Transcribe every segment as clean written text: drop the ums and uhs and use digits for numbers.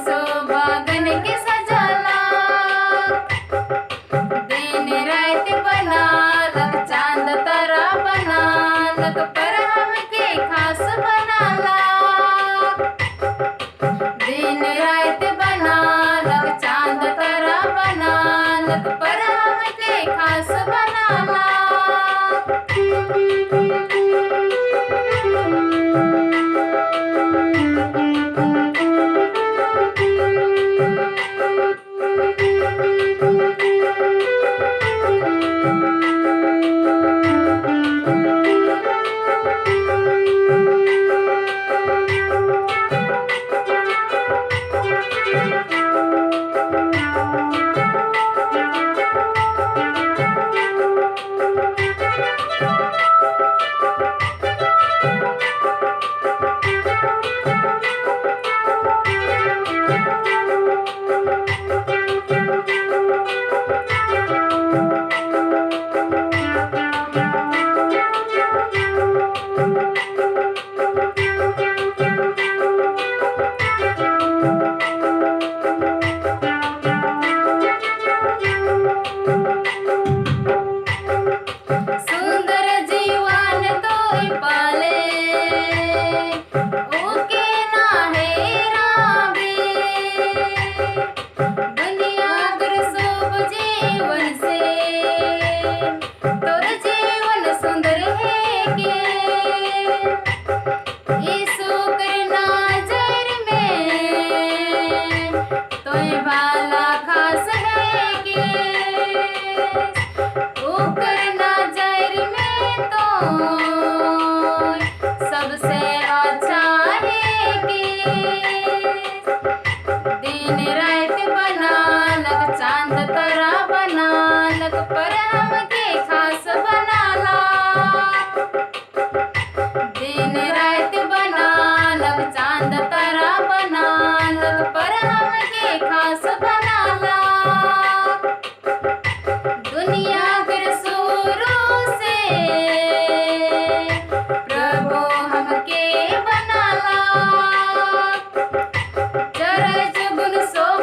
सब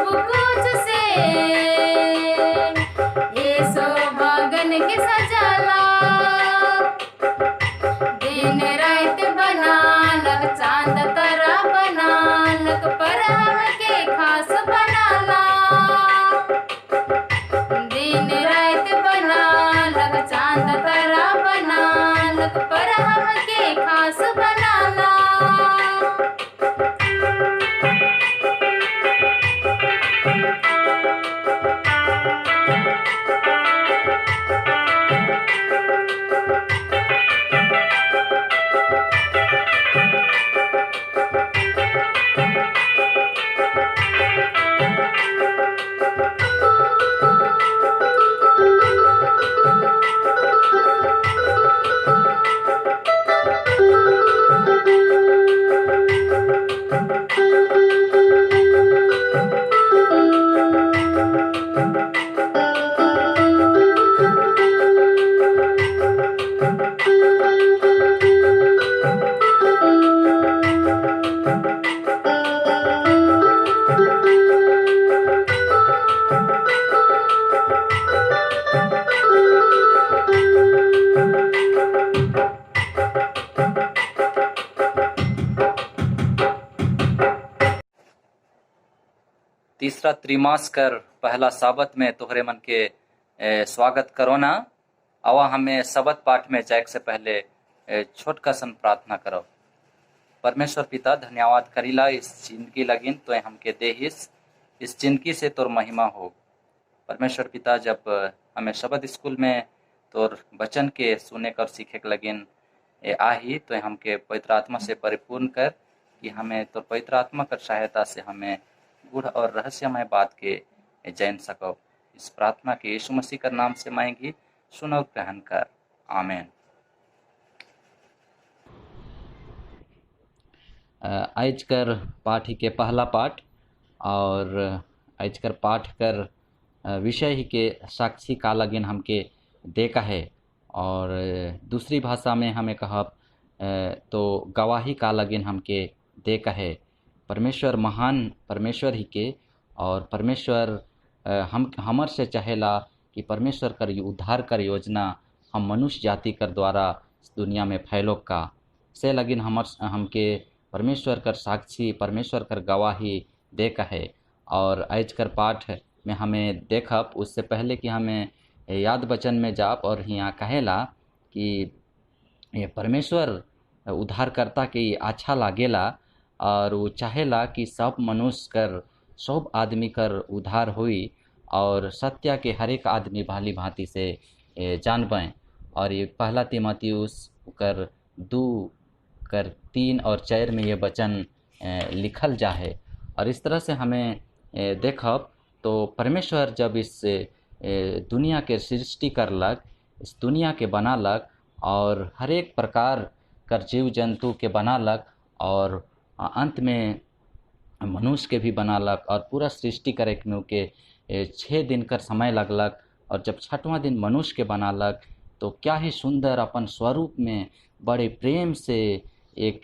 सब कुछ से ये सौभागन के सजाला दिन रात बनालक चांद तारा बनालक पर हमके खास बनाला दिन रात बनालक चांद तारा बनालक पर हमके खास बनाला। तीसरा त्रिमास कर पहला साबत में तोहरे मन के स्वागत करो ना। आवा हमें सबत पाठ में जाए से पहले छोटका सन प्रार्थना करो। परमेश्वर पिता धन्यवाद करीला इस जिंदगी लगिन तो हमके देहिस, इस जिंदगी से तोर महिमा हो। परमेश्वर पिता जब हमें शब्द स्कूल में तोर वचन के सुने कर सीखे के लगिन आही तो हमके पवित्र आत्मा से परिपूर्ण कर कि हमें तोर पवित्र आत्मा कर सहायता से हमें गूढ़ और रहस्यमय बात के जान सको। इस प्रार्थना के यीशु मसीह का नाम से मांगी, सुनो ग्रहण कर, आमीन। आज कर पाठ ही के पहला पाठ और आज कर पाठ कर विषय ही के साक्षी का लगिन हमके देखा है और दूसरी भाषा में हमें कहा तो गवाही का लगिन हमके देखा है। परमेश्वर महान परमेश्वर ही के और परमेश्वर हम हमर से चाहेला कि परमेश्वर कर उद्धार कर योजना हम मनुष्य जाति कर द्वारा इस दुनिया में फैलो का से लगिन हमके परमेश्वर कर साक्षी परमेश्वर कर गवाही देखा है। और आज कर पाठ में हमें देखब उससे पहले कि हमें याद वचन में जाप और यहाँ कहेला कि ये परमेश्वर उद्धारकर्ता के अच्छा लागेला और वो चाहेला कि सब मनुष्य कर सब आदमी कर उद्धार हुई और सत्य के हर एक आदमी भाली भांति से जान पाएँ। और ये पहला तीमुथियुस कर 2:3 और 4 में ये वचन लिखल जा है। और इस तरह से हमें देखब तो परमेश्वर जब इस दुनिया के सृष्टि करलक, इस दुनिया के बनालक और हर एक प्रकार कर जीव जंतु के बनालक और अंत में मनुष्य के भी बनालक और पूरा सृष्टि करे के 6 दिन कर समय लगलक। और जब 6वां दिन मनुष्य के बनालक तो क्या ही सुंदर अपन स्वरूप में बड़े प्रेम से एक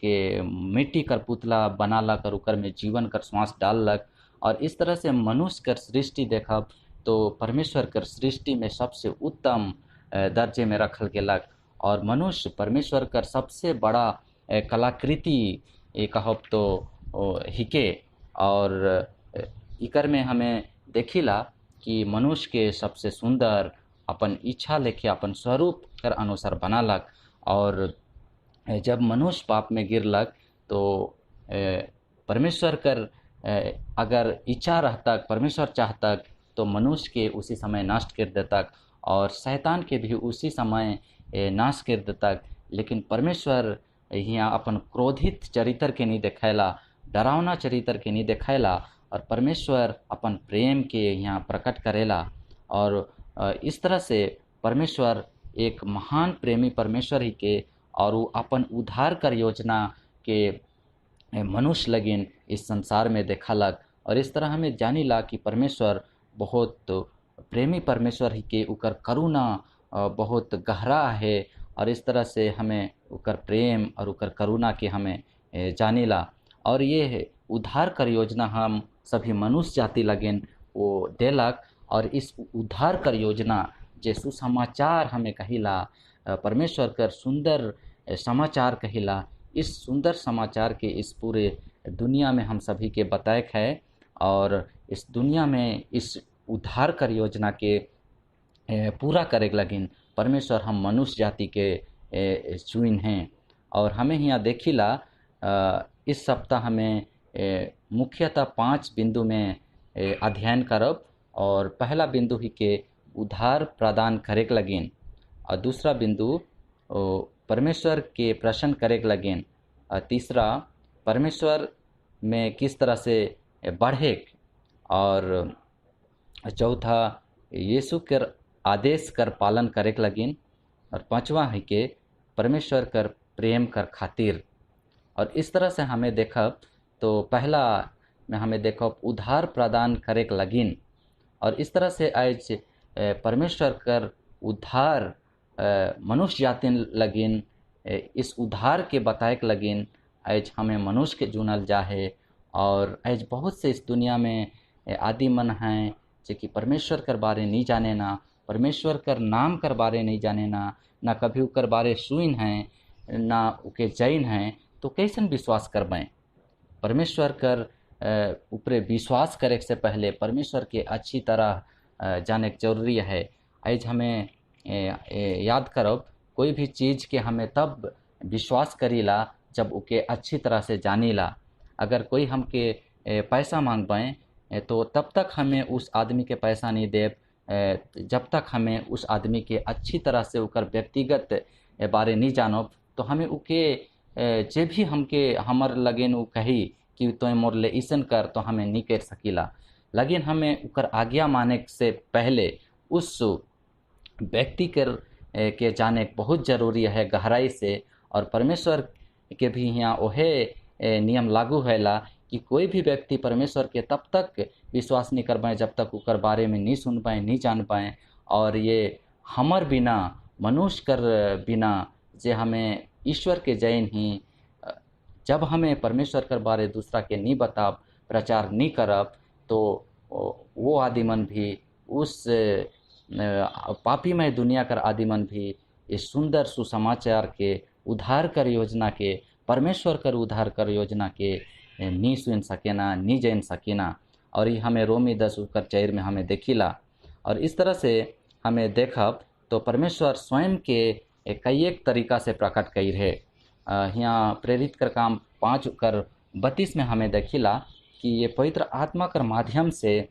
मिट्टी कर पुतला बनालक और उकर में जीवन कर श्वास डाललक। और इस तरह से मनुष्य कर सृष्टि देखब तो परमेश्वर कर सृष्टि में सबसे उत्तम दर्जे में रखल गेलक और मनुष्य परमेश्वर कर सबसे बड़ा कलाकृति कहब तो हिके। और इकर में हमें देखिला कि मनुष्य के सबसे सुंदर अपन इच्छा लेके अपन स्वरूप कर अनुसार बनालक। और जब मनुष्य पाप में गिरलक तो परमेश्वर कर अगर इच्छा रहतक परमेश्वर चाहतक तो मनुष्य के उसी समय नष्ट कर देतक और शैतान के भी उसी समय नाश कर देतक। लेकिन परमेश्वर यहाँ अपन क्रोधित चरित्र के नहीं दिखाएला, डरावना चरित्र के नहीं दिखाएला और परमेश्वर अपन प्रेम के यहाँ प्रकट करेला। और इस तरह से परमेश्वर एक महान प्रेमी परमेश्वर ही के और वो अपन उद्धार कर योजना के मनुष्य लगिन इस संसार में देखलक। और इस तरह हमें जानिला कि परमेश्वर बहुत प्रेमी परमेश्वर ही के उकर करुणा बहुत गहरा है। और इस तरह से हमें उकर प्रेम और उकर करुणा के हमें जानिला। और ये उद्धार कर योजना हम सभी मनुष्य जाति लगिन वो देलक। और इस उद्धार कर योजना जे सुसमाचार हमें कहिला, परमेश्वर कर सुंदर समाचार कहिला, इस सुंदर समाचार के इस पूरे दुनिया में हम सभी के बताएक है। और इस दुनिया में इस उद्धार कर योजना के पूरा करे लगिन परमेश्वर हम मनुष्य जाति के चुइन हैं। और हमें यहाँ देखिला इस सप्ताह हमें मुख्यतः 5 बिंदु में अध्ययन करब। और पहला बिंदु ही के उद्धार प्रदान करे लगिन, और दूसरा बिंदु परमेश्वर के प्रसन्न करे लगिन, और तीसरा परमेश्वर में किस तरह से बढ़े, और चौथा यीशु कर आदेश कर पालन करे लगिन, और पांचवा है के परमेश्वर कर प्रेम कर खातिर। और इस तरह से हमें देखब तो पहला में हमें देखब उद्धार प्रदान करे लगिन। और इस तरह से आज परमेश्वर कर उद्धार मनुष्य जाति लगिन, इस उद्धार के बताएक लगिन आज हमें मनुष्य के चुनल जा है। और आज बहुत से इस दुनिया में आदि मन हैं जो कि परमेश्वर कर बारे नहीं जाने ना, परमेश्वर कर नाम कर बारे नहीं जाने ना कभी उकर बारे सुइन हैं ना उके जैन हैं, तो कैसन विश्वास करबें। परमेश्वर कर ऊपरे विश्वास करे से पहले परमेश्वर के अच्छी तरह जाने के जरूरी है। आज हमें याद करब कोई भी चीज़ के हमें तब विश्वास करीला जब उके अच्छी तरह से जानीला। अगर कोई हमके पैसा मांगबें तो तब तक हमें उस आदमी के पैसा नहीं देब जब तक हमें उस आदमी के अच्छी तरह से उकर व्यक्तिगत बारे नहीं जानब। तो हमें उके जे भी हमके हमर लगेन उ कही कि तो मोर ले ऐसन कर, तो हमें नहीं कर सकीला। लेकिन हमें उकर आज्ञा माने से पहले उस व्यक्ति के जाने बहुत ज़रूरी है गहराई से। और परमेश्वर के भी यहाँ ओहे नियम लागू हैला कि कोई भी व्यक्ति परमेश्वर के तब तक विश्वास नहीं कर पाए जब तक उकर बारे में नहीं सुन पाए, नहीं जान पाए। और ये हमर बिना, मनुष्य कर बिना जे हमें ईश्वर के जैन ही, जब हमें परमेश्वर कर बारे दूसरा के नहीं बताब, प्रचार नहीं करब, तो वो आदिमन भी उस पापीमय दुनिया कर आदिमन भी इस सुंदर सुसमाचार के उद्धार कर योजना के, परमेश्वर कर उद्धार कर योजना के नहीं सुन सकेना, नहीं जान सकेना। और ये हमें रोमी 10:4 में हमें देखिला। और इस तरह से हमें देखब तो परमेश्वर स्वयं के कई एक तरीका से प्रकट कई है। यहाँ प्रेरित कर काम 5:32 में हमें देखिला कि ये पवित्र आत्मा कर माध्यम से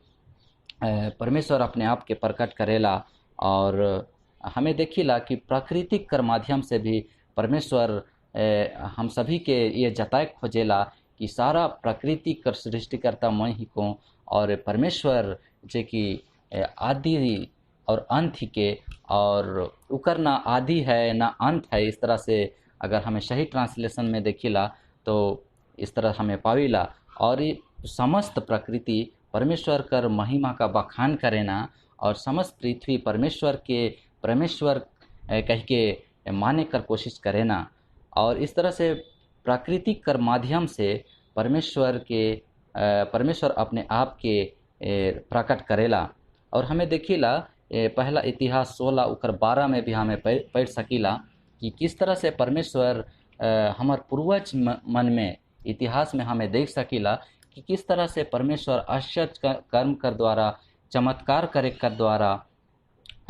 परमेश्वर अपने आप के प्रकट करेला। और हमें देखिला कि प्राकृतिक कर माध्यम से भी परमेश्वर हम सभी के ये जताए खोजेला कि सारा प्रकृति कर सृष्टिकर्ता मैं ही को, और परमेश्वर जे कि आदि और अंत ही के, और उकर ना आदि है ना अंत है। इस तरह से अगर हमें सही ट्रांसलेशन में देखिला तो इस तरह हमें पाविला। और समस्त प्रकृति परमेश्वर कर महिमा का बखान करेना, और समस्त पृथ्वी परमेश्वर कह के माने कर कोशिश करेना। और इस तरह से प्राकृतिक कर माध्यम से परमेश्वर अपने आप के प्रकट करेला। और हमें देखिला पहला इतिहास 16:12 में भी हमें पढ़ सकीला कि किस तरह से परमेश्वर हमार पूर्वज मन में इतिहास में हमें देख सकीला कि किस तरह से परमेश्वर आश्चर्य कर्म कर द्वारा, चमत्कार करे कर द्वारा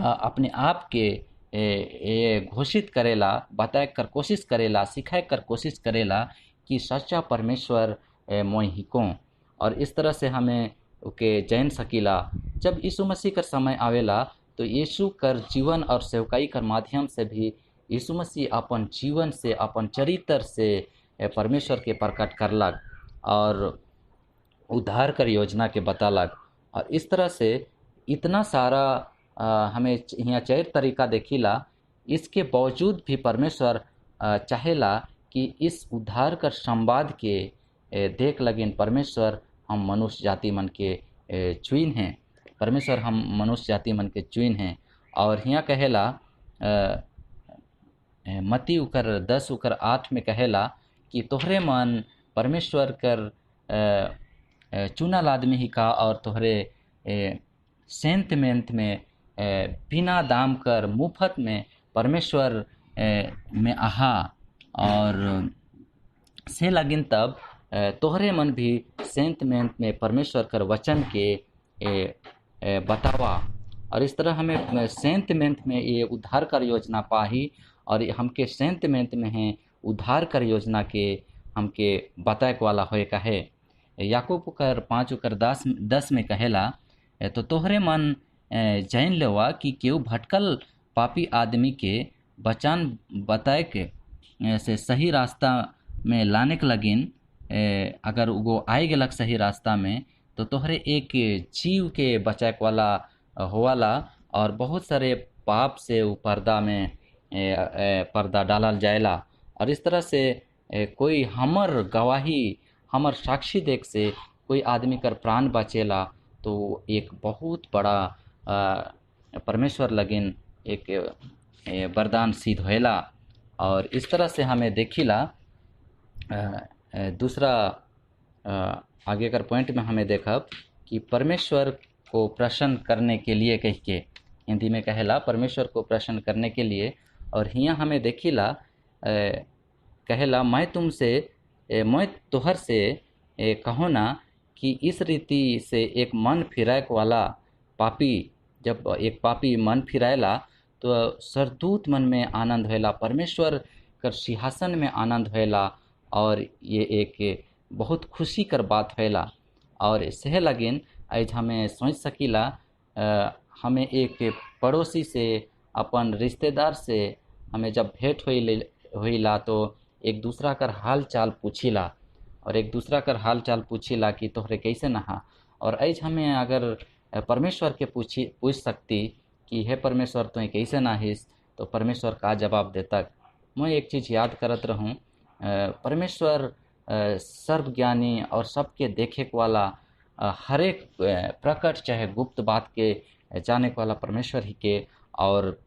अपने आप के ये घोषित करेला, बताए कर कोशिश करेला, सिखाए कर कोशिश करेला कि सच्चा परमेश्वर मोय ही को। और इस तरह से हमें के जान सकीला जब यीशु मसीह का समय आवेला तो यीशु कर जीवन और सेवकाई कर माध्यम से भी यीशु मसीह अपन जीवन से, अपन चरित्र से परमेश्वर के प्रकट करलक और उद्धार कर योजना के बतालक। और इस तरह से इतना सारा हमें यहाँ 4 तरीका देखिला। इसके बावजूद भी परमेश्वर चाहेला कि इस उद्धार कर संवाद के देख लगिन परमेश्वर हम मनुष्य जाति मन के चुइन हैं, परमेश्वर हम मनुष्य जाति मन के चुइन हैं। और यहाँ कहेला मती 10:8 में कहेला कि तोहरे मन परमेश्वर कर चुनल आदमी ही का और तोहरे सेंत मेंत में बिना दाम कर मुफ्त में परमेश्वर में आहा और से लगिन तब तोहरे मन भी सेंत मेंत में परमेश्वर कर वचन के बतावा। और इस तरह हमें सेंत मेंत में ये उद्धार कर योजना पाही और हमके सेंत मेंत में है उद्धार कर योजना के हमके बताए वाला होए का है। याकूब कर 5:10 में कहेला तो तोहरे मन जान लेवा कि केहू भटकल पापी आदमी के बचान बताए के से सही रास्ता में लाने के लगिन अगर वो आए गेलक सही रास्ता में तो तोहरे एक जीव के बचाए वाला होवाला और बहुत सारे पाप से वो पर्दा में पर्दा डालल जाएला। और इस तरह से कोई हमर गवाही हमर साक्षी देख से कोई आदमी कर प्राण बचेला तो एक बहुत बड़ा परमेश्वर लगिन एक वरदान सिद्ध होएला। और इस तरह से हमें देखिला दूसरा आगे कर पॉइंट में हमें देखब कि परमेश्वर को प्रसन्न करने के लिए कह के हिंदी में कहेला परमेश्वर को प्रसन्न करने के लिए। और हियाँ हमें देखिला कहेला मैं तोहर से कहो ना कि इस रीति से एक मन फिराए वाला पापी जब एक पापी मन फिराएला तो सरदूत मन में आनंद होएला, परमेश्वर कर सिंहासन में आनंद होएला और ये एक बहुत खुशी कर बात होएला। और सह लगिन आज हमें सोच सकीला हमें एक पड़ोसी से अपन रिश्तेदार से हमें जब भेंट होइला तो एक दूसरा कर हाल चाल पूछिला और एक दूसरा कर हाल चाल पूछिला कि तोहरे कैसे नहा। और आज हमें अगर परमेश्वर के पूछ सकती कि हे परमेश्वर तो कैसे नाहिस तो परमेश्वर का जवाब देता। मैं एक चीज़ याद करत रहूँ परमेश्वर सर्वज्ञानी और सबके देखे वाला हर एक प्रकट चाहे गुप्त बात के जाने वाला परमेश्वर ही के। और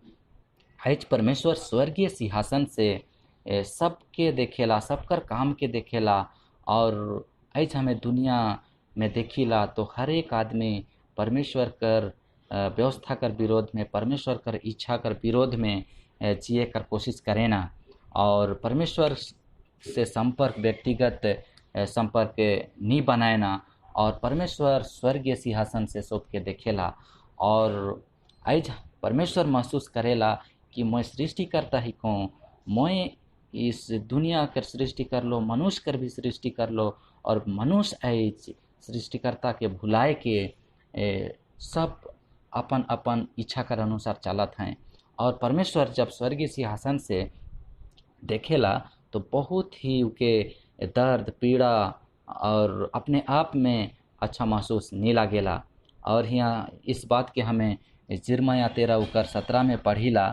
आज परमेश्वर स्वर्गीय सिंहासन से सबके देखेला सबकर काम के देखेला। और आज हमें दुनिया में देखिला तो हर एक आदमी परमेश्वर कर व्यवस्था कर विरोध में परमेश्वर कर इच्छा कर विरोध में जिए कर कोशिश करे ना और परमेश्वर से संपर्क व्यक्तिगत संपर्क नहीं बनाए ना और परमेश्वर स्वर्गीय सिंहासन से सोच के देखेला। और आज परमेश्वर महसूस करेला कि मैं सृष्टि करता ही को मैं इस दुनिया कर सृष्टि कर लो मनुष्य कर भी सृष्टि कर लो और मनुष्य आज सृष्टिकर्ता के भुलाए के सब अपन अपन इच्छा कर अनुसार चलत हैं। और परमेश्वर जब स्वर्गीय सिंहासन से देखेला तो बहुत ही उनके दर्द पीड़ा और अपने आप में अच्छा महसूस नहीं लागेला। और यहाँ इस बात के हमें जिरमया 13:17 में पढ़िला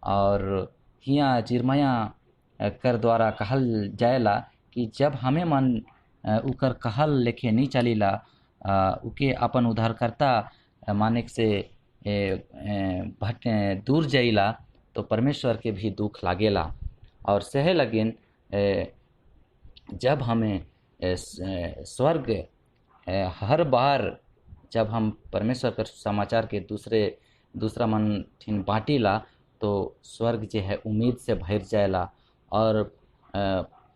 और यहाँ जिरमया कर द्वारा कहल जाएला कि जब हमें मन उकर कहल लेखे नहीं चलीला उके अपन उद्धारकर्ता माने से दूर जाइला तो परमेश्वर के भी दुख लागेला। और सहे लगिन जब हमें स्वर्ग हर बार जब हम परमेश्वर के समाचार के दूसरा मन ठिन बाटीला तो स्वर्ग जो है उम्मीद से भर जाएला। और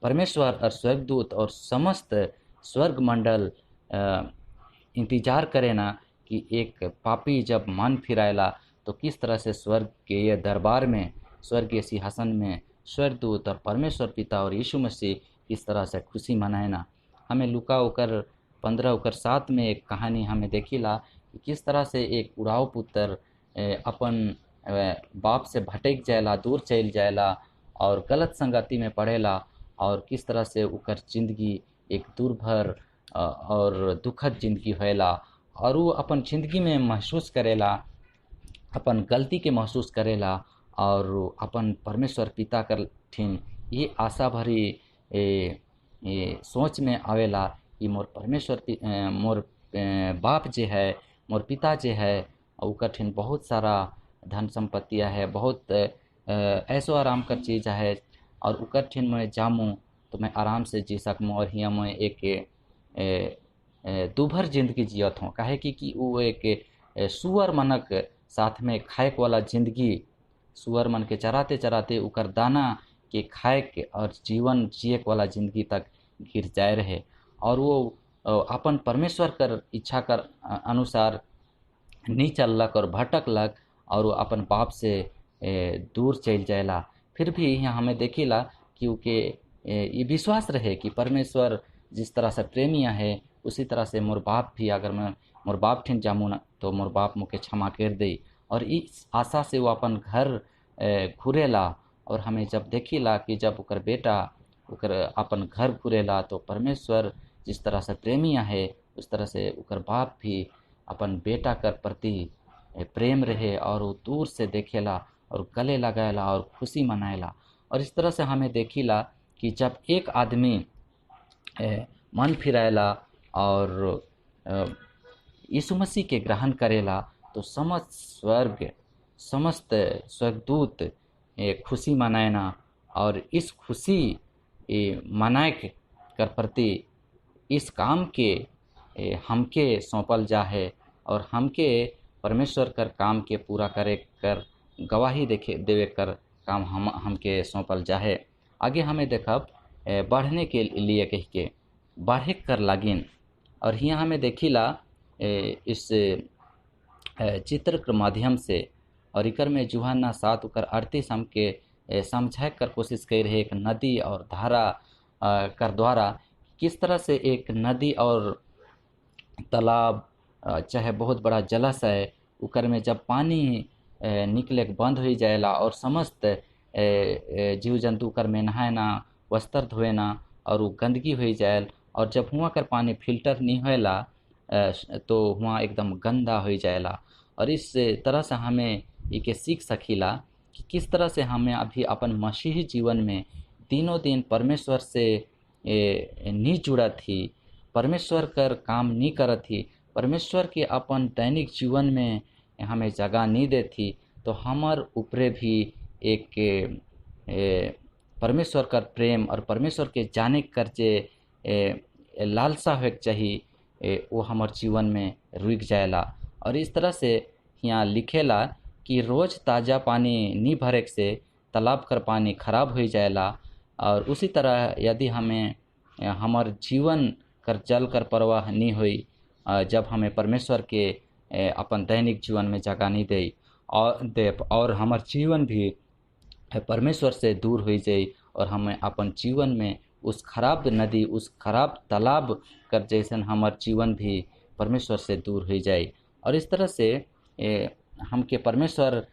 परमेश्वर और स्वर्गदूत और समस्त स्वर्ग मंडल इंतजार करे ना कि एक पापी जब मन फिराएला तो किस तरह से स्वर्ग के ये दरबार में स्वर्गीय सिंहासन में स्वर्गदूत और परमेश्वर पिता और यीशु मसीह किस तरह से खुशी मनाए ना। हमें लुका 15:7 में एक कहानी हमें देखिला कि किस तरह से एक उड़ाऊ पुत्र अपन बाप से भटक जाएला दूर चल जाएला और गलत संगति में पड़ेला और किस तरह से उकर जिंदगी एक दुर्भर और दुखद जिंदगी होएला और वो अपन जिंदगी में महसूस करेला अपन गलती के महसूस करेला और अपन परमेश्वर पिता कर ठिन ये आशा भरी सोच में आवेला कि मोर परमेश्वर मोर बाप जे है मोर पिता जे है और कठिन बहुत सारा धन संपत्तियाँ है बहुत ऐसो आराम कर चीज़ है और उकर ठिन मैं जामूँ तो मैं आराम से जी सकूँ और हियाँ मैं एक दुभर जिंदगी जियत हों, काहे कि वो एक सुअर मनक साथ में खाए वाला जिंदगी, सुअर मन के चराते चराते उकर दाना के खाए के और जीवन जिए वाला जिंदगी तक गिर जाए रहे। और वो अपन परमेश्वर कर इच्छा कर अनुसार नहीं चललक और भटकलक और वो अपन बाप से दूर चल जाएला। फिर भी यहाँ हमें देखिला कि उके ये विश्वास रहे कि परमेश्वर जिस तरह से प्रेमी है उसी तरह से मोर बाप भी, अगर मैं मोर बाप ठिन जामू न तो मोर बाप मुके क्षमा कर दे। और इस आशा से वो अपन घर घुरेला। और हमें जब देखिला कि जब उकर बेटा उकर अपन घर घुरेला तो परमेश्वर जिस तरह से प्रेमी है उस तरह से उकर बाप भी अपन बेटा कर प्रति प्रेम रहे और वो दूर से देखेला और गले लगाएला और खुशी मनाएला। और इस तरह से हमें देखिला कि जब एक आदमी मन फिराएला और यीशु मसीह के ग्रहण करेला तो समस्त स्वर्गदूत खुशी मनाएना। और इस खुशी मनाए कर प्रति इस काम के हमके सौंपल जा है और हमके परमेश्वर कर काम के पूरा करे कर गवाही देवे कर काम हमके सौंपल जा है। आगे हमें देखब बढ़ने के लिए कह के बढ़े कर लागिन। और यहाँ हमें देखिला इस चित्र के माध्यम से और इकर में यूहन्ना 7:38 हमके समझाए कर कोशिश कर रहे एक नदी और धारा कर द्वारा किस तरह से एक नदी और तालाब चाहे बहुत बड़ा जलाशय उकर में जब पानी निकले बंद हो जाएला और समस्त जीव जंतु कर में नहायना वस्त्र धोएना और वो गंदगी हो जाए। और जब हुआ कर पानी फिल्टर नहीं होएला तो हुआ एकदम गंदा हो जाएला। और इस तरह से हमें ये सीख सकीला कि किस तरह से हमें अभी अपन मसीही जीवन में दिनों दिन परमेश्वर से नहीं जुड़ा थी, परमेश्वर कर काम नहीं करत थी, परमेश्वर के अपन दैनिक जीवन में हमें जगह नहीं देती तो हमार ऊपरे भी एक परमेश्वर कर प्रेम और परमेश्वर के जाने कर जे लालसा हो चाहिए वो हमार जीवन में रुक जाएला। और इस तरह से यहाँ लिखेला कि रोज़ ताज़ा पानी नहीं भरे से तालाब कर पानी खराब हो जाएला। और उसी तरह यदि हमें हमार जीवन कर जल कर परवाह नहीं हुई जब हमें परमेश्वर के अपन दैनिक जीवन में जगह नहीं दे और हमार जीवन भी परमेश्वर से दूर हो जाए और हमें अपन जीवन में उस खराब नदी उस खराब तालाब कर जैसन हमार जीवन भी परमेश्वर से दूर हो जाए। और इस तरह से हमके परमेश्वर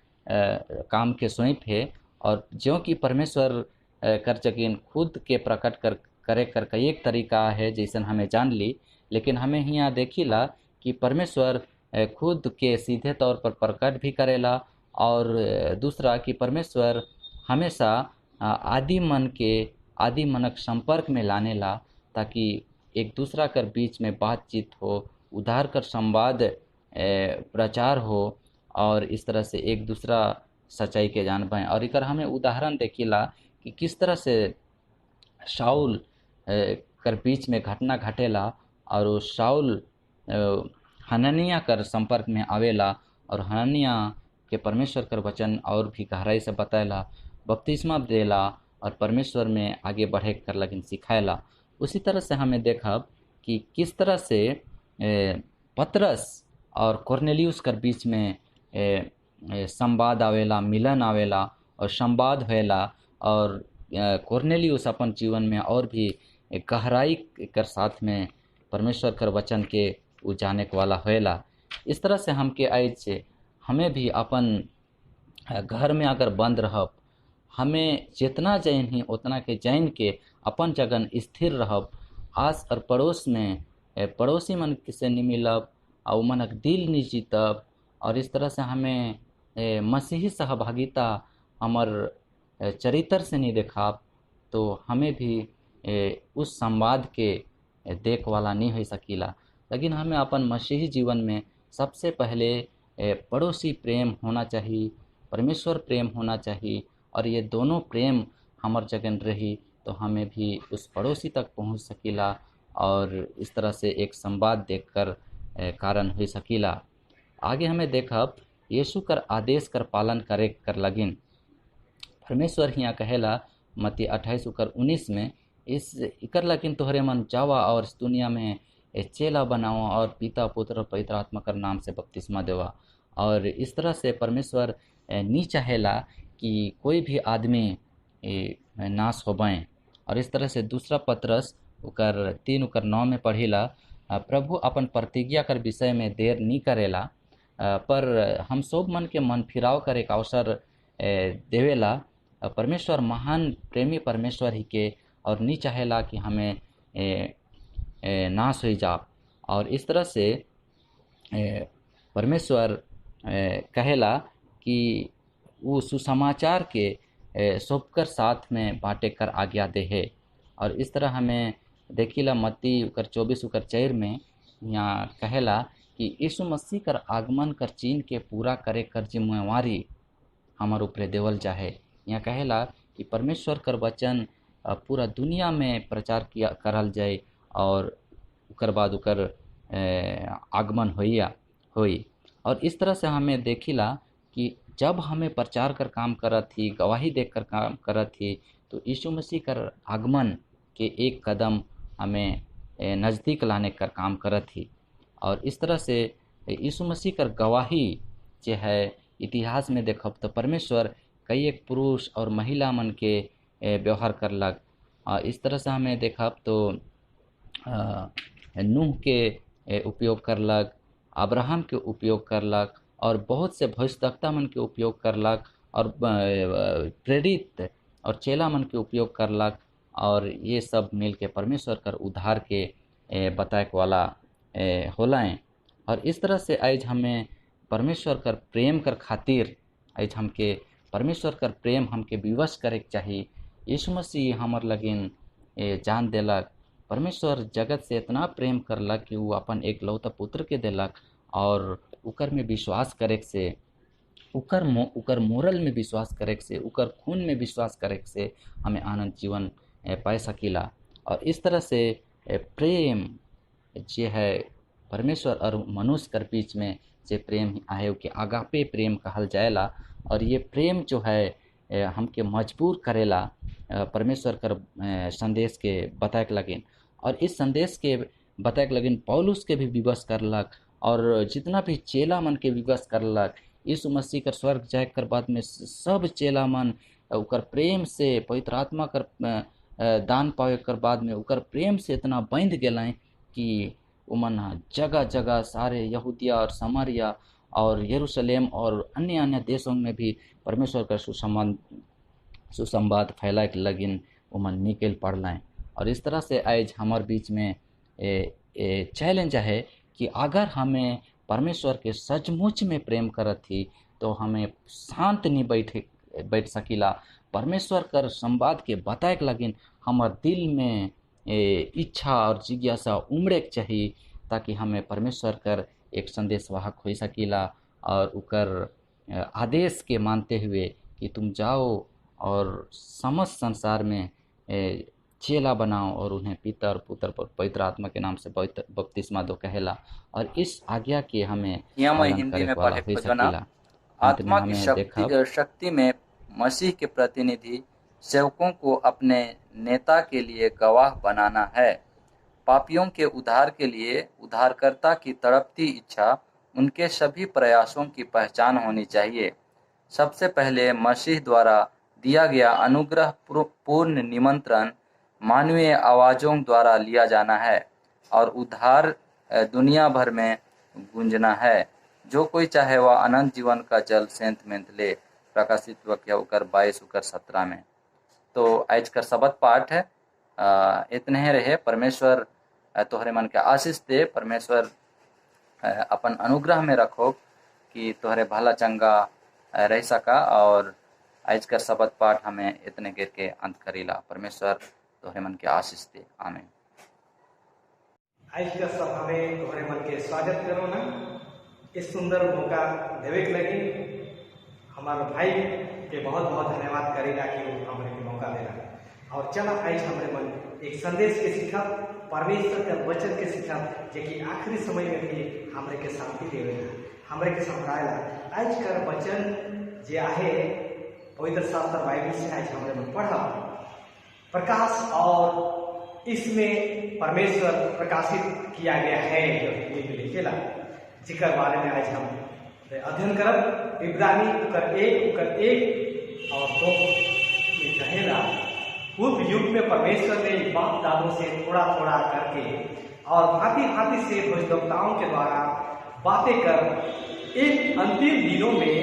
काम के सौंप है। और जो कि परमेश्वर कर जगिन खुद के प्रकट करे कर कई एक तरीका है जैसन हमें जान ली। लेकिन हमें यहाँ देखिला कि परमेश्वर खुद के सीधे तौर पर प्रकट भी करेला। और दूसरा कि परमेश्वर हमेशा आदि मनक संपर्क में लाने ला ताकि एक दूसरा कर बीच में बातचीत हो, उधार कर संवाद प्रचार हो और इस तरह से एक दूसरा सच्चाई के जान पाएँ। और इकर हमें उदाहरण देखिला कि किस तरह से शाऊल कर बीच में घटना घटेला और वो शाऊल हननिया कर संपर्क में आवेला और हननिया के परमेश्वर कर वचन और भी गहराई से बताएला, बपतिस्मा देला और परमेश्वर में आगे बढ़े कर लगिन सिखाएला। उसी तरह से हमें देखब कि किस तरह से पतरस और कोर्नेलियुस कर बीच में संवाद आवेला, मिलन आवेला और संवाद होएला। और कोर्नेलियुस अपन जीवन में और भी गहराई कर साथ में परमेश्वर कर वचन के जाने वाला होएला। इस तरह से हमके आज से हमें भी अपन घर में अगर बंद रहब, हमें जितना जैन ही उतना के जैन के अपन जगन स्थिर रहब, आस और पड़ोस में पड़ोसी मन से नहीं मिलब और मनक दिल नहीं जीतब। और इस तरह से हमें मसीही सहभागिता हमर चरित्र से नहीं देखाब तो हमें भी उस संवाद के देख वाला नहीं हो सकीला। लेकिन हमें अपन मसीही जीवन में सबसे पहले पड़ोसी प्रेम होना चाहिए, परमेश्वर प्रेम होना चाहिए। और ये दोनों प्रेम हमार जगन रही तो हमें भी उस पड़ोसी तक पहुंच सकीला और इस तरह से एक संवाद देखकर कारण हुई सकीला। आगे हमें देखब यीशु कर आदेश कर पालन करे कर लगिन। परमेश्वर हियाँ कहेला मत्ती 28:19 में, इस इकर लगिन तोहरे मन जावा और इस दुनिया में चेला बनावा और पिता पुत्र और पवित्र आत्मा कर नाम से बपतिस्मा देवा। और इस तरह से परमेश्वर नी चाहेला कि कोई भी आदमी नाश हो पाए। और इस तरह से दूसरा पत्रस 3:9 में पढ़िला, प्रभु अपन प्रतिज्ञा कर विषय में देर नहीं करेला, पर हम सब मन के मन फिराव करे का अवसर देवेला। परमेश्वर महान प्रेमी परमेश्वर ही के और नहीं चाहेला कि हमें नाश हो जा। और इस तरह से परमेश्वर कहेला कि वो सुसमाचार के सबकर साथ में बांटे कर आज्ञा दे है। और इस तरह हमें देखिला मत्ती 24:4 में यहाँ कहेला कि यीशु मसीह कर आगमन कर चीन के पूरा करे कर जिम्मेवारी हमार ऊपर देवल जाहे। यहाँ कहेला कि परमेश्वर कर वचन पूरा दुनिया में प्रचार किया करल जाए और उकर बाद उकर आगमन होई। और इस तरह से हमें देखिला कि जब हमें प्रचार कर काम करत थी, गवाही देख कर काम करत थी, तो यीशु मसीह कर आगमन के एक कदम हमें नज़दीक लाने का काम करत थी। और इस तरह से यीशु मसीह कर गवाही जो है इतिहास में देखब तो परमेश्वर कई एक पुरुष और महिला मन के व्यवहार करलक। इस तरह से हमें देखब तो नूह के उपयोग करलक, अब्राहम के उपयोग करलक और बहुत से भविष्यवक्ता मन के उपयोग करलक और प्रेरित और चेला मन के उपयोग करलक। और ये सब मिल के परमेश्वर कर उद्धार के बताए वाला होलाएँ। और इस तरह से आज हमें परमेश्वर कर प्रेम कर खातिर आज हमके परमेश्वर कर प्रेम हमके विवश करे के चाहिए। यीशु मसीह हमर लगिन जान देलक। परमेश्वर जगत से इतना प्रेम करलक कि वो अपन एक लौता पुत्र के देलक और उकर में विश्वास करे से, उकर मोरल में विश्वास करे से, उकर खून में विश्वास करे से हमें आनंद जीवन पाए सकीला। और इस तरह से प्रेम जो है परमेश्वर और मनुष्य कर बीच में जे प्रेम आहे के आगापे प्रेम कहल जाएला। और ये प्रेम जो है हमके मजबूर करेला परमेश्वर कर संदेश के बताए लगिन। और इस संदेश के बताए लगिन पौलुस के भी विवश करलक और जितना भी चेला मन के विवश करलक। यीशु मसीह कर स्वर्ग जाए कर बाद में सब चेला मन उकर प्रेम से पवित्र आत्मा कर दान पावे कर बाद में उकर प्रेम से इतना बंध गए कि उमन जगह जगह सारे यहूदिया और समारिया और यरूशलेम और अन्य अन्य देशों में भी परमेश्वर का सुसंवाद फैलाए के लगिन उमन निकल पड़लाएँ। और इस तरह से आज हमारे बीच में चैलेंज है कि अगर हमें परमेश्वर के सचमुच में प्रेम करत थी तो हमें शांत नहीं बैठ सकीला। परमेश्वर कर संवाद के बताए लगिन हमार दिल में इच्छा और जिज्ञासा उमड़े के चाहिए ताकि हमें परमेश्वर कर एक संदेश वाहक हो सकीला और उकर आदेश के मानते हुए कि तुम जाओ और समस्त संसार में चेला बनाओ और उन्हें पिता और पुत्र और पवित्र आत्मा के नाम से बपतिस्मा दो कहेला। और इस आज्ञा के हमें पालन करे वाला हो सकीला। आत्मा की शक्ति में मसीह के प्रतिनिधि सेवकों को अपने नेता के लिए गवाह बनाना है। पापियों के उद्धार के लिए उद्धारकर्ता की तड़पती इच्छा उनके सभी प्रयासों की पहचान होनी चाहिए। सबसे पहले मसीह द्वारा दिया गया अनुग्रह पूर्ण निमंत्रण मानवीय आवाज़ों द्वारा लिया जाना है और उद्धार दुनिया भर में गूंजना है। जो कोई चाहे वह अनंत जीवन का जल सेंत में ले। प्रकाशित वाक्य 22:17 में। तो आज का शब्द पाठ है इतने ही रहे। परमेश्वर तोहरे मन के आशीष दे। परमेश्वर अपन अनुग्रह में रखो कि तोहरे भला चंगा रह सका। और आज का शब्द पाठ हमें इतने गिर के अंत करीला। परमेश्वर तोहरे मन के आशीष दे। आमीन। आज का सभा में तोहरे मन के स्वागत करो ना। इस सुंदर मौका देवे के लगी हमारे भाई के बहुत बहुत धन्यवाद करेगा कि वो हमारे मौका दे रहा। और चला आज हमारे मन एक संदेश के सीखा परमेश्वर के वचन के शिक्षा जे कि आखिरी समय में भी हमरे के शांति देवेला, हमरे के समझाएला। आज कर वचन जे आहे पवित्र शास्त्र बाइबल से आज हमरे में पढ़ा प्रकाश, और इसमें परमेश्वर प्रकाशित किया गया है जो लिखेला, जिकर बारे में आज हम अध्ययन करब। इब्रानी उकर 1 और 2 में कहेला, पूर्व युग में परमेश्वर ने बाप दादों से थोड़ा थोड़ा करके और भांति भांति से भविष्यवक्ताओं के द्वारा बातें कर एक अंतिम दिनों में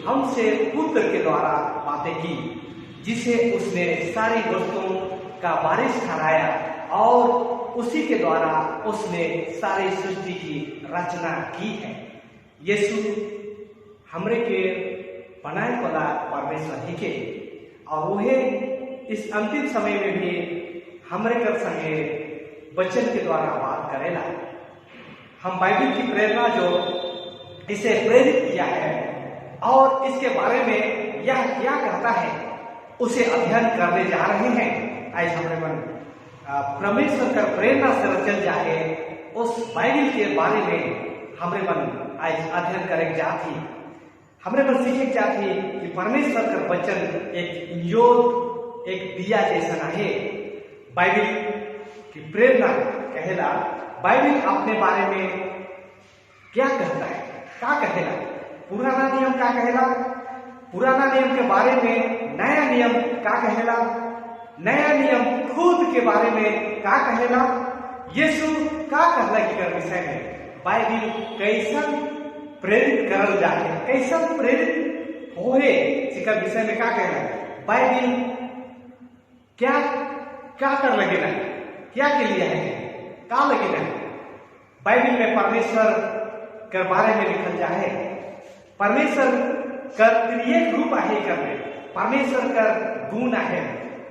हमसे पुत्र के द्वारा बातें की, जिसे उसने सारी वस्तुओं का वारिस ठहराया और उसी के द्वारा उसने सारी सृष्टि की रचना की है। यीशु हमरे के बनाए वाला परमेश्वर ही के, और वहे इस अंतिम समय में भी हमरे कर संगे वचन के द्वारा बात करेला। हम बाइबल की प्रेरणा जो इसे प्रेरित किया है और इसके बारे में यह क्या कहता है उसे अध्ययन करने जा रहे हैं। आज हमारे मन परमेश्वर का प्रेरणा से रचल जाए उस बाइबल के बारे में हमारे मन आज अध्ययन करें जाती, हमारे मन सीखे जाती कि परमेश्वर का वचन एक योग एक दिया जैसा है। बाइबल की प्रेरणा कहेला, बाइबल अपने बारे में क्या कहता है, क्या कहेला। पुराना नियम क्या कहेला, पुराना नियम के बारे में नया नियम क्या कहेला, नया नियम खुद के बारे में क्या कहेला, यीशु क्या कहला की विषय में बाइबल कैसन प्रेरित करल जाए, कैसन प्रेरित होए जिकर विषय में क्या कहला। बाइबल क्या क्या कर लगे ना, क्या के लिए है, क्या लगे ना। बाइबल में परमेश्वर के बारे में लिखल जाए, परमेश्वर का त्रिएक रूप आहे करने, परमेश्वर का गुण है,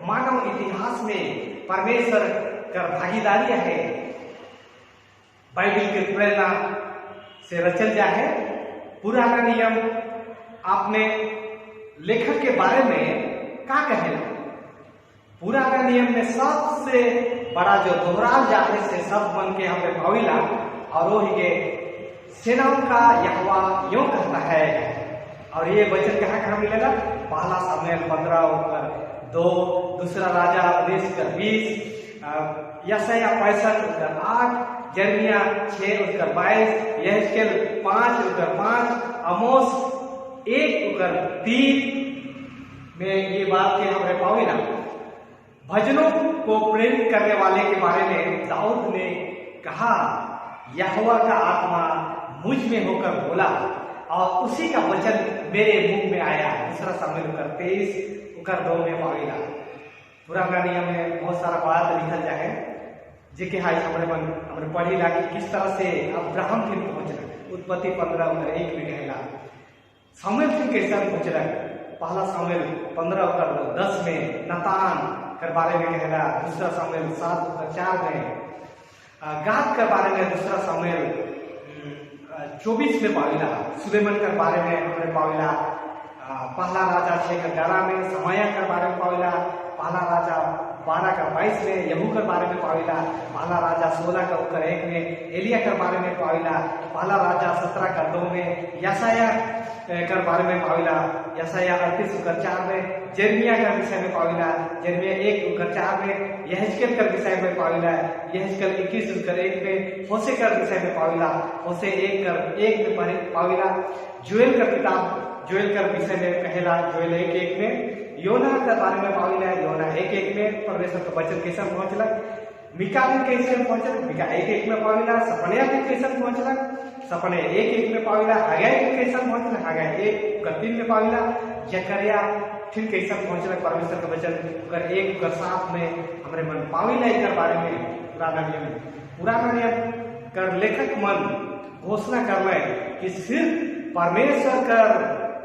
मानव इतिहास में परमेश्वर का भागीदारी है। बाइबल की प्रेरणा से रचल जाए। पुराना नियम आपने लेखक के बारे में क्या कहेला। पुराना नियम में सबसे बड़ा जो दोहराल जाते से सब मन के हमें पाविला, और वो ही सेनाओं का यहोवा यूं कहता है। और ये वचन कहाँ मिलेगा, पहला सामुएल 15:2, दूसरा राजा 19:20, यशायाह 65:8, यिर्मयाह 6:22, यहेजकेल 5:5, आमोस 1:3 में ये बात के हमें पाविला। भजनों को प्रेरित करने वाले के बारे में दाऊद ने कहा, यहोवा का आत्मा मुझ में होकर बोला और उसी का वचन मेरे मुंह में आया। दूसरा सामुएल 23:2 में पाविला। पुराना नियम में बहुत सारा बात लिखल जाए जिके हाई हमने पढ़ी ला कि किस तरह से अब्राहम फिर पहुंचना। उत्पत्ति 15:1 में कहला सामुएल फिर कैसा पहुंचला। पहला सामुएल 15:10 में नतान के बारे में कहला। दूसरा सामुएल 7:4 में गाद के बारे में। दूसरा सामुएल 24 में पाविला। सुलेमान के बारे में हमने पाविला। पहला राजा 6:11 में समाया के बारे में पाविला। पहला राजा 12:22 में यहू के बारे में पाविला। पहला राजा 16:1 में एलिया के बारे में पाविला। पहला राजा 17:2 में यशायाह के बारे में पाविला। यशायाह 38:4 में यिर्मयाह के विषय में पाविला। यिर्मयाह 1:4 में यहेजकेल के विषय में पाविला। यहेजकेल 21:1 में होशे के विषय में पाविला। होशे 1:1 में पाविला। जोएल का किताब जोएल के विषय में कहेला। जोएल 1:1 में योना के बारे में पाविला। योना 1:1 में परमेश्वर का वचन कैसे पहुंचला। मिका भी कैसे पहुंचल। मिका 1:1 में पाविला। सपनिया भी कैसे पहुंचला। सपने 1:1 में पाविला। हगाई भी कैसे पहुंचला। हगाई 1:3 में पाविला। जकरिया फिर कैसे पहुंचला परमेश्वर का वचन 1:7 में हमारे मन पाविला। एक बारे में पुराना नियम कर लेखक मन घोषणा कर रहे कि सिर्फ परमेश्वर का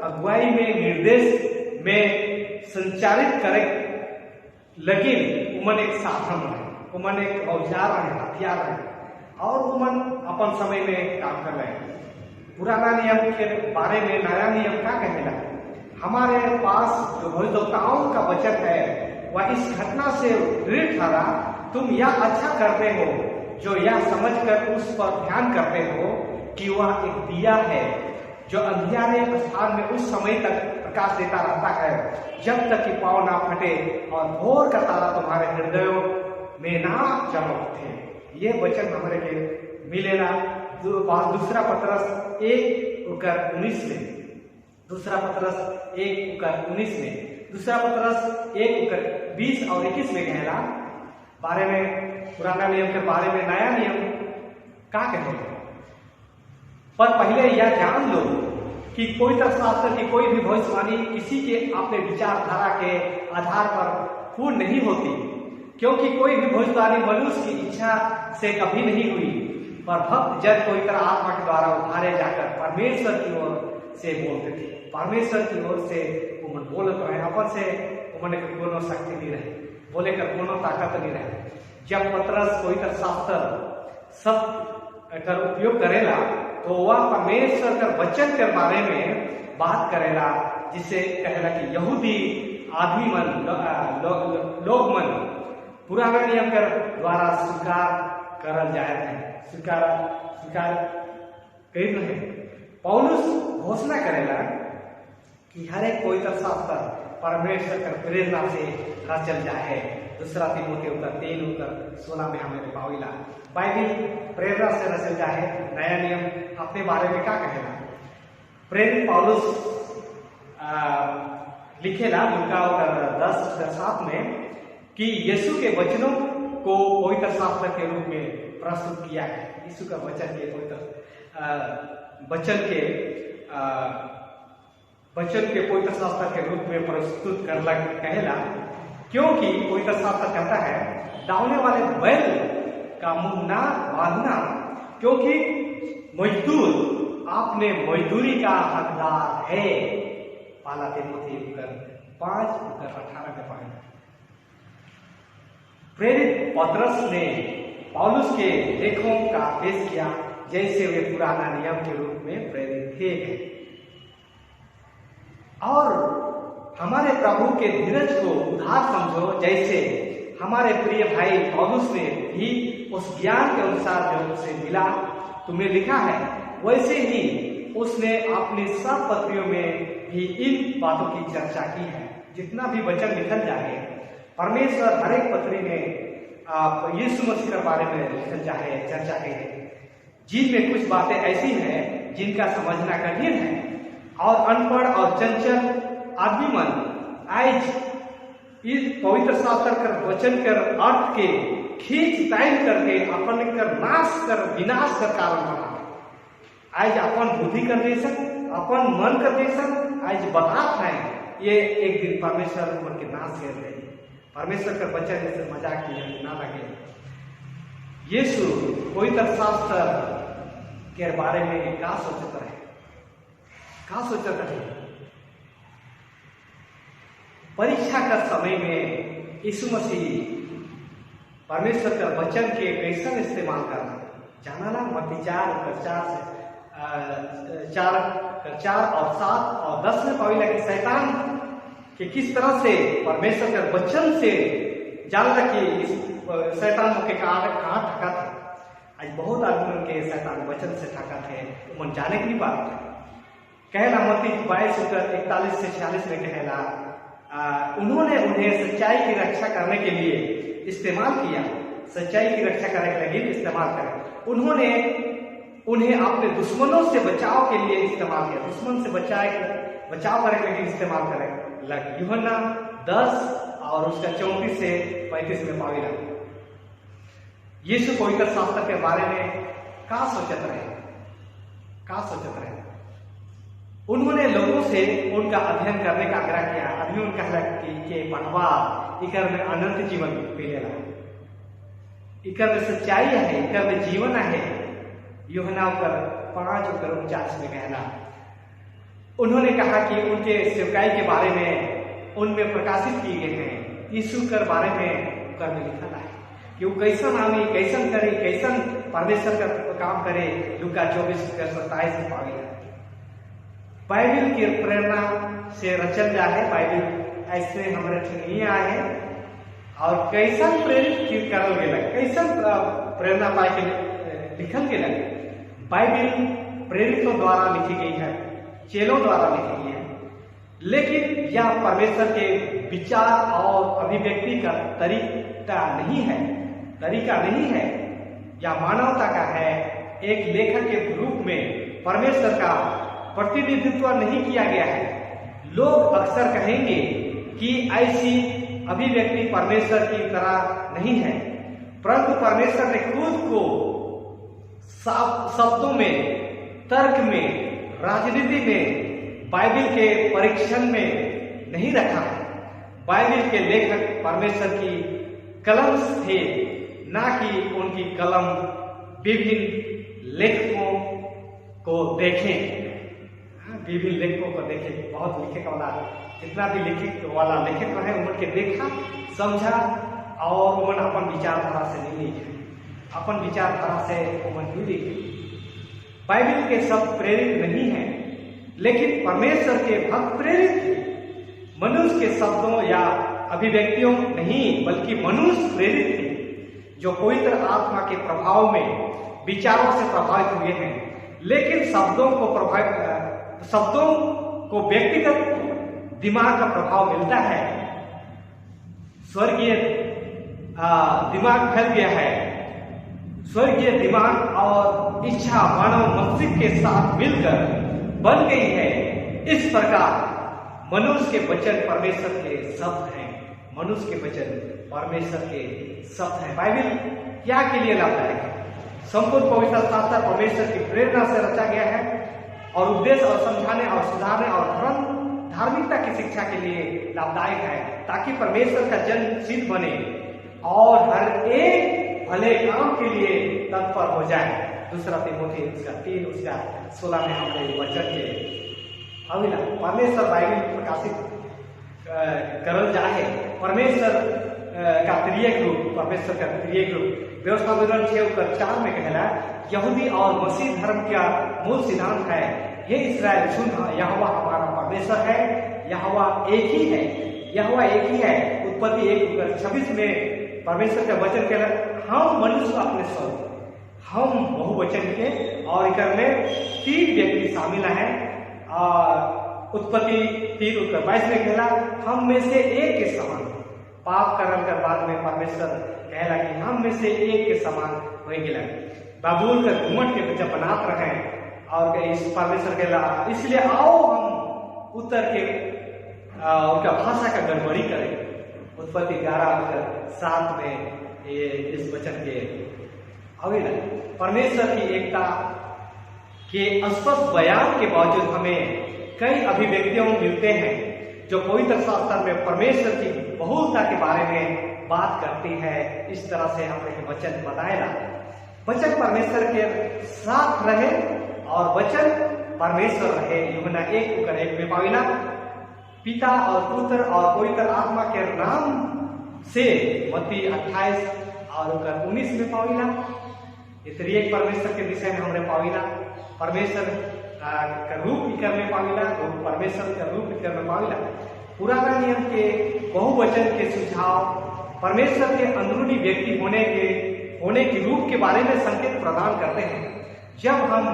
अगुवाई में निर्देश में संचालित करे, लेकिन उमन एक साधन है, उमन एक औजार है, हथियार है, और उमन अपन समय में काम कर रहे हैं। पुराना नियम के बारे में नया नियम क्या कहेगा। हमारे पास जो भविष्यवक्ताओं का वचन है वह इस घटना से दृढ़ ठहरा, तुम यह अच्छा करते हो जो यह समझकर उस पर ध्यान करते हो कि वह एक दिया है जो अंधियारे स्थान में उस समय तक प्रकाश देता रहता है जब तक कि पाँव ना फटे और भोर का तारा तुम्हारे हृदयों में ना चमक उठे। ये वचन हमारे के मिलेगा दूसरा पत्रस 1:19 में, दूसरा पत्रस 1:19 में, दूसरा पत्रस 1:20 और 21 में कहेला बारे में पुराना नियम के बारे में नया नियम क्या कहेगा। पर पहले यह जान लो कि पवित्र शास्त्र की कोई भी भविष्यवाणी किसी के अपने विचारधारा के आधार पर पूर्ण नहीं होती, क्योंकि कोई भी भविष्यवाणी मनुष्य की इच्छा से कभी नहीं हुई, पर भक्त जन पवित्र आत्मा के द्वारा उठारे जाकर परमेश्वर की ओर से बोलते थे। परमेश्वर की ओर से उमन बोलत रहे, अपन से उमन के कोनो शक्ति नहीं रहे, बोले कर कोनो ताकत नहीं रहे। जब पत्रस पवित्र शास्त्र सब कर उपयोग करेला तो वह परमेश्वर के वचन के बारे में बात करेला, जिसे कहेला कि यहूदी आदमी मन लोग मन पुराना नियम के द्वारा स्वीकार करल जाए थे, स्वीकार कर रहे। पौलुस घोषणा करेला कि हर एक पवित्र शास्त्र परमेश्वर के प्रेरणा से रचल जाए। दूसरा तीमुथियुस 3:16 में हमें पाविला बाइबिल प्रेरणा से रचल जाए। नया नियम अपने बारे में क्या कहेगा। प्रेरित पौलुस लिखेला लूका 10:7 में कि यीशु के वचनों को पवित्र शास्त्र के रूप में प्रस्तुत किया है। यीशु का वचन के पवित्र शास्त्र के रूप में प्रस्तुत करला कहेला, क्योंकि पवित्र शास्त्र कहता है दावने वाले बैल का मुंह ना बांधना, क्योंकि मजदूर आपने मजदूरी का हकदार है। पहला तीमुथियुस 5:18 के पाए। प्रेरित पतरस ने पौलुस के लेखों का पेश किया जैसे वे पुराना नियम के रूप में प्रेरित थे, और हमारे प्रभु के धीरज को उधार समझो, जैसे हमारे प्रिय भाई पौलुस ने भी उस ज्ञान के अनुसार जो उसे मिला तुम्हें लिखा है, वैसे ही उसने अपनी सब पत्रियों में भी इन बातों की चर्चा की है। जितना भी वचन लिखल जाए परमेश्वर हर एक पत्री में यीशु मसीह के बारे में लिखल जाए, चर्चा की है, जिनमें कुछ बातें ऐसी हैं जिनका समझना कठिन है, और अनपढ़ और चंचल आदमी मन आज इस पवित्र शास्त्र कर वचन कर अर्थ के खींच तान करके अपन कर नाश कर विनाश का कारण बना। आज अपन बुद्धि कर दे सक, अपन मन कर दे सक, आज बताते हैं ये एक दिन परमेश्वर मन के नाश कर दे। परमेश्वर का वचन जैसे मजाक की ना लगे। यीशु पवित्र शास्त्र के बारे में क्या सोचता है, क्या सोचता है। परीक्षा का समय में यीशु मसीह परमेश्वर का वचन के कैसा इस्तेमाल करना जाना ना। मत्ती 4:4 और 7 और 10 में पाविला कि शैतान कि किस तरह से परमेश्वर के वचन से जानला कि शैतान के कहाँ ठका था। आज बहुत आदमी के शैतान वचन से ठका थे, मन जाने की बात कहला। मत्ती 22:41-46 में कहला उन्होंने उन्हें सच्चाई की रक्षा करने के लिए इस्तेमाल किया, सच्चाई की रक्षा करने के लिए इस्तेमाल करें। उन्होंने उन्हें अपने दुश्मनों से बचाव के लिए इस्तेमाल किया, दुश्मन से बचाव करने के लिए इस्तेमाल करें लग। यूहन्ना 10 और उसका 34 से 35 में पाविला। यीशु पवित्र शास्त्र के बारे में क्या सोचत रहे, क्या सोचत रहे। उन्होंने लोगों से उनका अध्ययन करने का आग्रह किया। अभी उनका कि पढ़वा इकर में अनंत जीवन मिलेगा, इकर में सच्चाई है, इकर में जीवन है। यूहन्ना 5:39 में कहला। उन्होंने कहा कि उनके सेवकाई के बारे में उनमें प्रकाशित किए गए हैं, यीशु के बारे में कर में लिखा है कि वो कैसन आवे, कैसन करे, कैसन परमेश्वर का काम करे। लूका 24:27 में पावे। बाइबिल की प्रेरणा से रचल जाए, बाइबिल ऐसे हमारे नहीं आए और कैसन प्रेरित करल गेला, कैसन प्रेरणा पाए के लिखल के लगे। बाइबिल प्रेरितों द्वारा लिखी गई है, चेलों द्वारा लिखी गई है, लेकिन यह परमेश्वर के विचार और अभिव्यक्ति का तरीका नहीं है, यह मानवता का है। एक लेखक के रूप में परमेश्वर का प्रतिनिधित्व नहीं किया गया है। लोग अक्सर कहेंगे कि ऐसी अभिव्यक्ति परमेश्वर की तरह नहीं है, परंतु परमेश्वर ने खुद को शब्दों में, तर्क में, राजनीति में, बाइबिल के परीक्षण में नहीं रखा है। बाइबिल के लेखक परमेश्वर की कलम थे, ना कि उनकी कलम विभिन्न लेखकों को देखें। विभिन्न लेखकों को देखें, बहुत लेखक वाला, जितना भी लेखक वाला लेखक रहे उनके देखा, समझा और उन अपन विचारधारा से नहीं लिखे, अपन विचारधारा से उन नहीं लिखे। बाइबिल के शब्द प्रेरित नहीं है, लेकिन परमेश्वर के भक्त प्रेरित थे। मनुष्य के शब्दों या अभिव्यक्तियों नहीं, बल्कि मनुष्य प्रेरित थे, जो पवित्र आत्मा के प्रभाव में विचारों से प्रभावित हुए हैं। लेकिन शब्दों को व्यक्तिगत दिमाग का प्रभाव मिलता है। स्वर्गीय दिमाग फैल गया है। स्वर्गीय दिमाग और इच्छा मानव मस्तिष्क के साथ मिलकर बन गई है। इस प्रकार मनुष्य के वचन परमेश्वर के शब्द हैं। मनुष्य के वचन परमेश्वर के शब्द हैं। बाइबिल क्या के लिए लाभदायक है? संपूर्ण पवित्र शास्त्र परमेश्वर की प्रेरणा से रचा गया है और उद्देश्य और समझाने और सुधारने और धार्मिकता की शिक्षा के लिए लाभदायक है, ताकि परमेश्वर का जन सिद्ध बने और हर एक भले काम के लिए तत्पर हो जाए। दूसरा तीमुथी उसका 3 उसका 16 में हमारे वचन के अविला परमेश्वर बाइबिल प्रकाशित करल जाए। परमेश्वर का त्रिएक रूप, परमेश्वर का त्रिएक रूप व्यवस्था विवरण 6:4 में कहला, यहूदी और मसीह धर्म का मूल सिद्धांत है, हे इस्राएल सुन, यहोवा हमारा परमेश्वर है, यहोवा एक ही है, यहोवा एक ही है। उत्पत्ति 1:26 में परमेश्वर का वचन कहला, हम मनुष्य अपने स्वरूप, हम बहुवचन के, और इकर में 3 व्यक्ति शामिल हैं। उत्पत्ति 3:22 में कहला, हम में से एक के समान। पाप करने के बाद में परमेश्वर कहला कि हम में से एक के समान हो गया। बाबुल का घुमट के जब बनात रहे और इस परमेश्वर कहला, इसलिए आओ हम उतर के उनका भाषा का गड़बड़ी करें। उत्पत्ति 11:7 में ये इस वचन के अविला परमेश्वर की एकता के स्पष्ट बयान के बावजूद हमें कई अभिव्यक्तियों मिलते हैं जो पवित्र शास्त्र में परमेश्वर की बहुलता के बारे में बात करती है। इस तरह से हमें वचन बताएगा, वचन परमेश्वर के साथ रहे और वचन परमेश्वर रहे। यूहन्ना 1:1 में पाविला, पिता और पुत्र और पवित्र आत्मा के नाम से। मत्ती 28:19 में पाविला, त्रिएक परमेश्वर के विषय में हमने पाविला। परमेश्वर का रूप इकर में पाविला, परमेश्वर का रूप इकर में पाविला। पुराना नियम के बहुवचन के सुझाव परमेश्वर के अंदरूनी व्यक्ति होने के रूप के बारे में संकेत प्रदान करते हैं। जब हम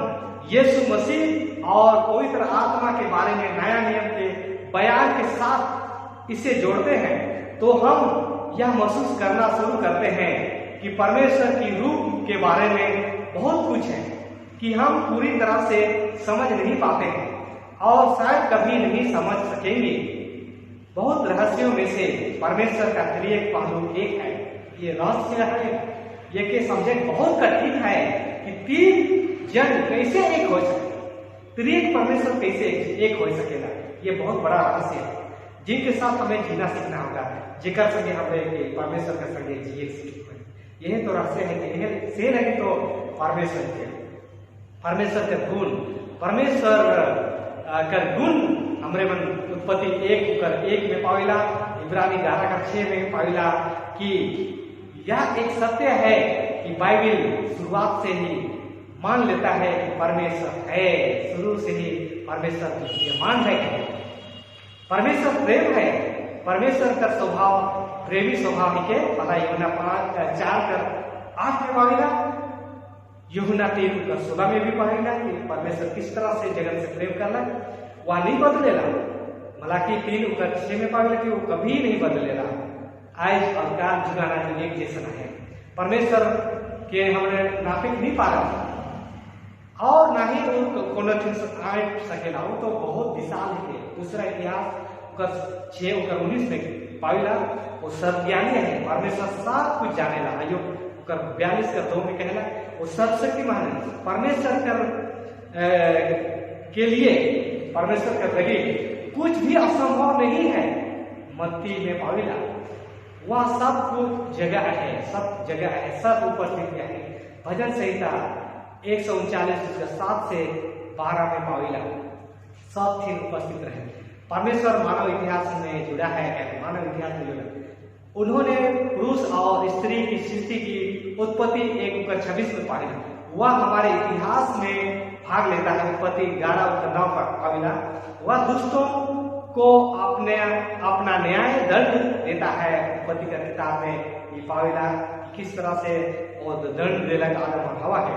यीशु मसीह और पवित्र आत्मा के बारे में नया नियम के बयान के साथ इसे जोड़ते हैं, तो हम यह महसूस करना शुरू करते हैं कि परमेश्वर की रूप के बारे में बहुत कुछ है कि हम पूरी तरह से समझ नहीं पाते हैं और शायद कभी नहीं समझ सकेंगे। बहुत रहस्यों में से परमेश्वर का त्रिएक पहलू एक है। ये रहस्य है, ये के समझे बहुत कठिन है कि 3 जन कैसे एक हो सके, त्रिएक परमेश्वर कैसे एक हो सकेगा। ये बहुत बड़ा रहस्य है जिनके साथ हमें जीना सीखना होगा, जिकर संगे हमें परमेश्वर का संगे जिए सीखना। यही तो रहस्य है कि यह से नहीं तो परमेश्वर के गुण, परमेश्वर का गुण हमरे मन उत्पत्ति 1:1 में पाविला, इब्रानी 11:6 में पाविला कि यह एक सत्य है कि बाइबिल शुरुआत से ही मान लेता है कि परमेश्वर है। शुरू से ही परमेश्वर विद्यमान है। परमेश्वर प्रेम है। परमेश्वर का स्वभाव प्रेमी स्वभाव के भला यूहन्ना 4 8 में पावेला, यूहन्ना 3:16 में भी पावेला कि परमेश्वर किस तरह से जगत से प्रेम करला, वह नहीं बदलेला। मलाकी 3:6 में पावेला कि वो कभी नहीं बदलेला। आज और काल जुगाना जुग एक जैसा है। परमेश्वर के हमने नापिक नहीं पा रहा और ना ही वो कोनो चीज आए सकेला। वो तो बहुत विशाल है। दूसरा इतिहास 6:19 में पावेला वो सर्वज्ञानी है, परमेश्वर सब कुछ जानेला। अयो 42:2 में कहला वो सर्वशक्तिमान है। परमेश्वर के लिए परमेश्वर का लगे कुछ भी असंभव नहीं है। मत्ती में पावेला वह सब कुछ जगह है, सब जगह है, सब उपस्थित है। भजन संहिता 139:7 से 12 में पावेला सब चीज उपस्थित रहे। परमेश्वर मानव इतिहास में जुड़ा है, मानव इतिहास में जुड़ा। उन्होंने पुरुष और स्त्री की सृष्टि की उत्पत्ति 1:26 में पावेला। वह हमारे इतिहास में भाग लेता है। उत्पत्ति 11:9 पर पावेला वह दुष्टों को अपना न्याय दंड देता है। उत्पत्ति का किताब में ये पावेला किस तरह से वो दंड देला आदम और हवा है।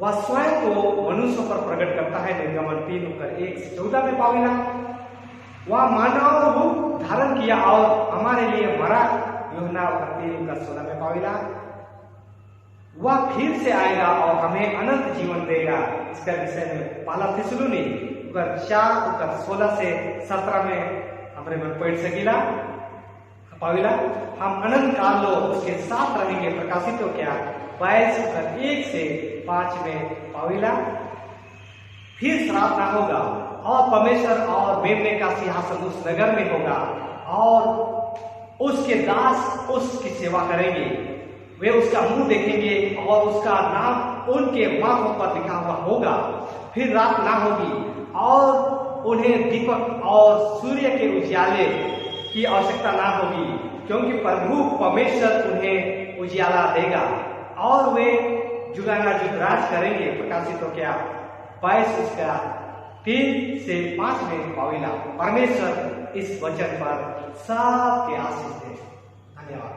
वह स्वयं को मनुष्य पर प्रकट करता है। निर्गमन 3:1-14 में पावेला वह मानव रूप धारण किया और हमारे लिए मरा। यूहन्ना 3:16 में पावेला वह फिर से आएगा और हमें अनंत जीवन देगा। इसका विषय में पहला थिस्सलुनी 4:16 से 17 में हमरे में पढ़ सकीला पावेला। हम अनंत काल लो उसके साथ रहेंगे। प्रकाशित हो क्या 22:1 से 5 में पावेला फिर श्राप ना होगा और परमेश्वर और मेमने का सिंहासन उस नगर में होगा और उसके दास उसकी सेवा करेंगे। वे उसका मुंह देखेंगे और उसका नाम उनके माथों पर लिखा हुआ होगा। फिर रात ना होगी और उन्हें दीपक और सूर्य के उजियाले की आवश्यकता ना होगी, क्योंकि प्रभु परमेश्वर उन्हें उजियाला देगा और वे जुगाना जुग राज करेंगे। प्रकाशित हो क्या 22:3 से 5 में पावेला। परमेश्वर इस वचन पर सबके आशीष दे। धन्यवाद।